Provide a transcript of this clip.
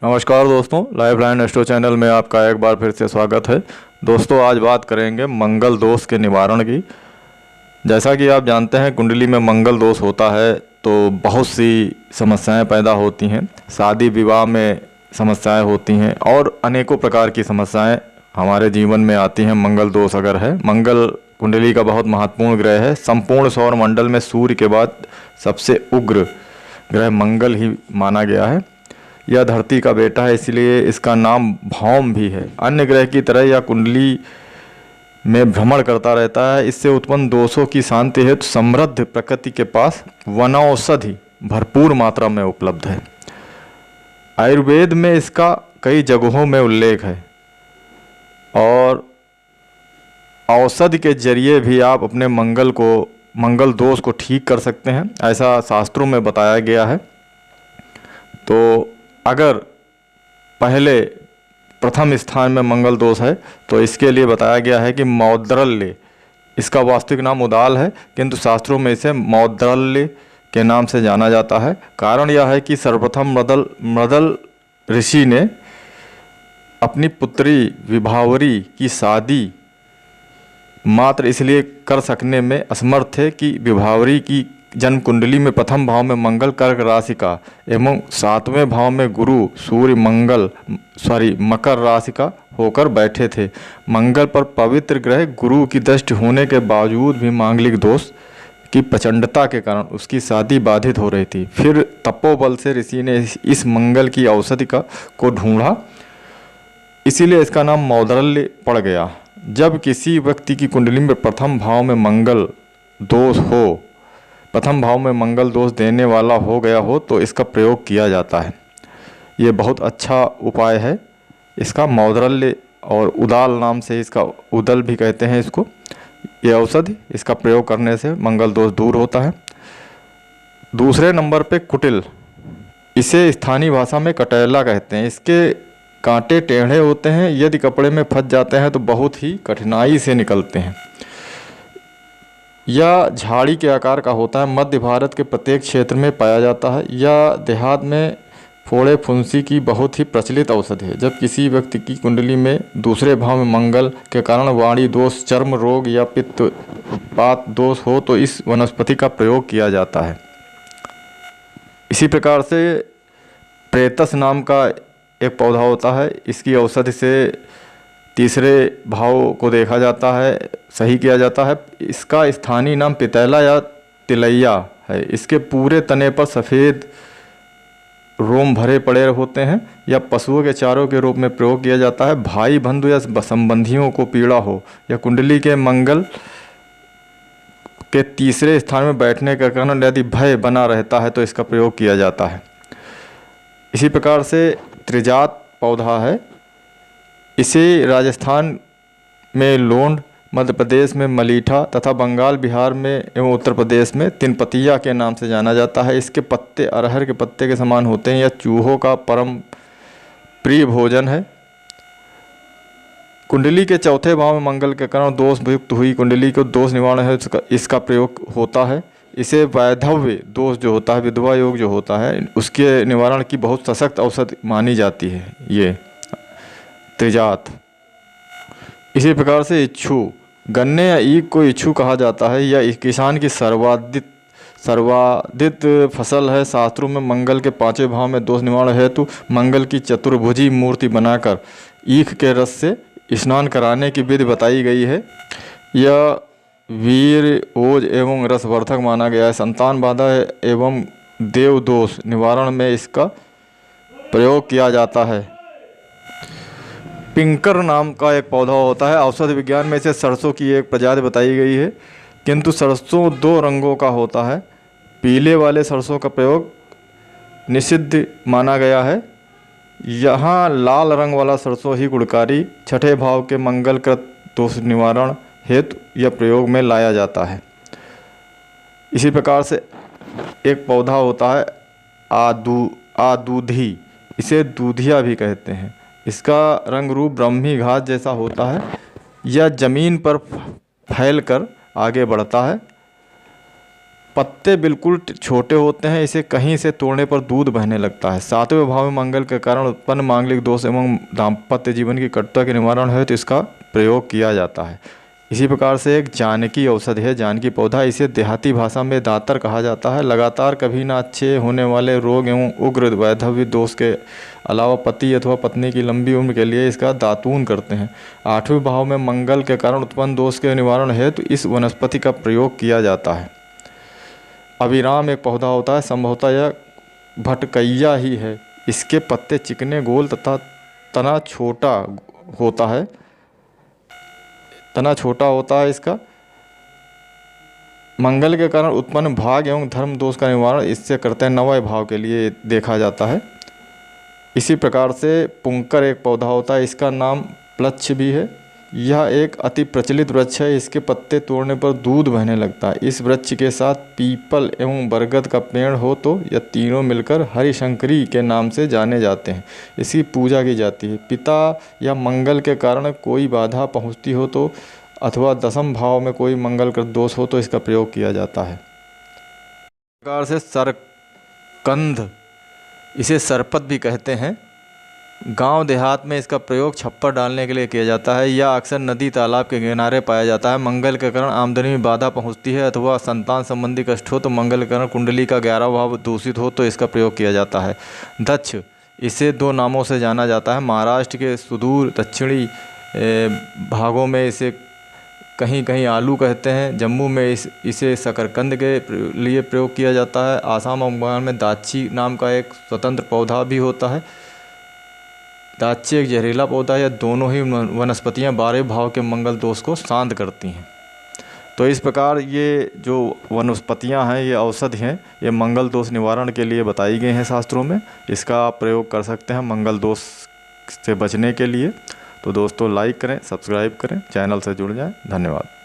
नमस्कार दोस्तों, life line astro channel में आपका एक बार फिर से स्वागत है। दोस्तों, आज बात करेंगे मंगल दोष के निवारण की। जैसा कि आप जानते हैं, कुंडली में मंगल दोष होता है तो बहुत सी समस्याएं पैदा होती हैं। शादी विवाह में समस्याएं होती हैं और अनेकों प्रकार की समस्याएं हमारे जीवन में आती हैं मंगल दोष अगर है। मंगल कुंडली का बहुत महत्वपूर्ण ग्रह है। संपूर्ण सौर मंडल में सूर्य के बाद सबसे उग्र ग्रह मंगल ही माना गया है। यह धरती का बेटा है, इसलिए इसका नाम भौम भी है। अन्य ग्रह की तरह यह कुंडली में भ्रमण करता रहता है। इससे उत्पन्न दोषों की शांति हेतु समृद्ध प्रकृति के पास वनौषधि भरपूर मात्रा में उपलब्ध है। आयुर्वेद में इसका कई जगहों में उल्लेख है और औषधि के जरिए भी आप अपने मंगल दोष को ठीक कर सकते हैं, ऐसा शास्त्रों में बताया गया है। तो अगर पहले प्रथम स्थान में मंगल दोष है तो इसके लिए बताया गया है कि मौद्रल्य, इसका वास्तविक नाम उदाल है किंतु शास्त्रों में इसे मौद्रल्य के नाम से जाना जाता है। कारण यह है कि सर्वप्रथम मृदल ऋषि ने अपनी पुत्री विभावरी की शादी मात्र इसलिए कर सकने में असमर्थ थे कि विभावरी की जन्म कुंडली में प्रथम भाव में मंगल कर्क राशि का एवं सातवें भाव में गुरु सूर्य मकर राशि का होकर बैठे थे। मंगल पर पवित्र ग्रह गुरु की दृष्टि होने के बावजूद भी मांगलिक दोष की प्रचंडता के कारण उसकी शादी बाधित हो रही थी। फिर तपोबल से ऋषि ने इस मंगल की औषधि को ढूंढा, इसीलिए इसका नाम मौद्रल्य पड़ गया। जब किसी व्यक्ति की कुंडली में प्रथम भाव में मंगल दोष देने वाला हो गया हो तो इसका प्रयोग किया जाता है। ये बहुत अच्छा उपाय है इसका, मौद्रल्य और उदाल नाम से इसका, उदल भी कहते हैं इसको। ये औषधि, इसका प्रयोग करने से मंगल दोष दूर होता है। दूसरे नंबर पे कुटिल, इसे स्थानीय भाषा में कटैला कहते हैं। इसके कांटे टेढ़े होते हैं, यदि कपड़े में फंस जाते हैं तो बहुत ही कठिनाई से निकलते हैं। यह झाड़ी के आकार का होता है, मध्य भारत के प्रत्येक क्षेत्र में पाया जाता है। यह देहात में फोड़े फुंसी की बहुत ही प्रचलित औषधि है। जब किसी व्यक्ति की कुंडली में दूसरे भाव में मंगल के कारण वाणी दोष, चर्म रोग या पित्तपात दोष हो तो इस वनस्पति का प्रयोग किया जाता है। इसी प्रकार से प्रेतस नाम का एक पौधा होता है, इसकी औषधि से तीसरे भाव को देखा जाता है, सही किया जाता है। इसका स्थानीय नाम पितैला या तिलैया है। इसके पूरे तने पर सफ़ेद रोम भरे पड़े होते हैं। यह पशुओं के चारों के रूप में प्रयोग किया जाता है। भाई बंधु या संबंधियों को पीड़ा हो या कुंडली के मंगल के तीसरे स्थान में बैठने के कारण यदि भय बना रहता है तो इसका प्रयोग किया जाता है। इसी प्रकार से त्रिजात पौधा है, इसे राजस्थान में लोंड, मध्य प्रदेश में मलीठा तथा बंगाल, बिहार में एवं उत्तर प्रदेश में तिनपतिया के नाम से जाना जाता है। इसके पत्ते अरहर के पत्ते के समान होते हैं। यह चूहों का परम प्रिय भोजन है। कुंडली के चौथे भाव में मंगल के कारण दोष युक्त हुई कुंडली को दोष निवारण है इसका प्रयोग होता है। इसे वैधव्य दोष जो होता है, विधवा योग जो होता है, उसके निवारण की बहुत सशक्त औषधि मानी जाती है ये त्रिजात। इसी प्रकार से इच्छू, गन्ने या ईख को इच्छू कहा जाता है। यह किसान की सर्वाधिक फसल है। शास्त्रों में मंगल के पांचवें भाव में दोष निवारण हेतु मंगल की चतुर्भुजी मूर्ति बनाकर ईख के रस से स्नान कराने की विधि बताई गई है। यह वीर, ओज एवं रसवर्धक माना गया है। संतान बाधा एवं देव दोष निवारण में इसका प्रयोग किया जाता है। पिंकर नाम का एक पौधा होता है। औषध विज्ञान में इसे सरसों की एक प्रजाति बताई गई है, किंतु सरसों दो रंगों का होता है। पीले वाले सरसों का प्रयोग निषिद्ध माना गया है। यहाँ लाल रंग वाला सरसों ही गुणकारी छठे भाव के मंगलकृत दोष निवारण हेतु यह प्रयोग में लाया जाता है। इसी प्रकार से एक पौधा होता है आदूधी, इसे दूधिया भी कहते हैं। इसका रंग रूप ब्रह्मी घास जैसा होता है। यह जमीन पर फैलकर आगे बढ़ता है। पत्ते बिल्कुल छोटे होते हैं। इसे कहीं से तोड़ने पर दूध बहने लगता है। 7वें भाव में मंगल के कारण उत्पन्न मांगलिक दोष एवं दाम्पत्य जीवन की कटुता के निवारण हेतु इसका प्रयोग किया जाता है। इसी प्रकार से एक जानकी औषधि है, जानकी पौधा। इसे देहाती भाषा में दातर कहा जाता है। लगातार कभी ना अच्छे होने वाले रोग एवं उग्र वैधव्य दोष के अलावा पति अथवा पत्नी की लंबी उम्र के लिए इसका दातून करते हैं। 8वें भाव में मंगल के कारण उत्पन्न दोष के निवारण हेतु इस वनस्पति का प्रयोग किया जाता है। अभिराम एक पौधा होता है, संभवतः यह भटकैया ही है। इसके पत्ते चिकने गोल तथा तना छोटा होता है। तना छोटा होता है इसका। मंगल के कारण उत्पन्न भाग एवं धर्म दोष का निवारण इससे करते हैं। 9वें भाव के लिए देखा जाता है। इसी प्रकार से पुंकर एक पौधा होता है, इसका नाम प्लक्ष भी है। यह एक अति प्रचलित वृक्ष है। इसके पत्ते तोड़ने पर दूध बहने लगता है। इस वृक्ष के साथ पीपल एवं बरगद का पेड़ हो तो यह तीनों मिलकर हरिशंकरी के नाम से जाने जाते हैं। इसकी पूजा की जाती है। पिता या मंगल के कारण कोई बाधा पहुंचती हो तो अथवा 10वें भाव में कोई मंगल का दोष हो तो इसका प्रयोग किया जाता है। इस प्रकार से सरकंद, इसे सरपत भी कहते हैं, गांव देहात में इसका प्रयोग छप्पर डालने के लिए किया जाता है। या अक्सर नदी तालाब के किनारे पाया जाता है। मंगल के कारण आमदनी में बाधा पहुंचती है अथवा संतान संबंधी कष्ट हो तो मंगल के कारण कुंडली का 11वां भाव दूषित हो तो इसका प्रयोग किया जाता है। दक्ष, इसे 2 नामों से जाना जाता है। महाराष्ट्र के सुदूर दक्षिणी भागों में इसे कहीं कहीं आलू कहते हैं। जम्मू में इसे शकरकंद के लिए प्रयोग किया जाता है। आसाम और बंगाल में दाची नाम का एक स्वतंत्र पौधा भी होता है। दाची एक जहरीला पौधा है। दोनों ही वनस्पतियां 12वें भाव के मंगल दोष को शांत करती हैं। तो इस प्रकार ये जो वनस्पतियां हैं, ये औषधि हैं, ये मंगल दोष निवारण के लिए बताई गई हैं शास्त्रों में। इसका आप प्रयोग कर सकते हैं मंगल दोष से बचने के लिए। तो दोस्तों लाइक करें, सब्सक्राइब करें, चैनल से जुड़ जाएं। धन्यवाद।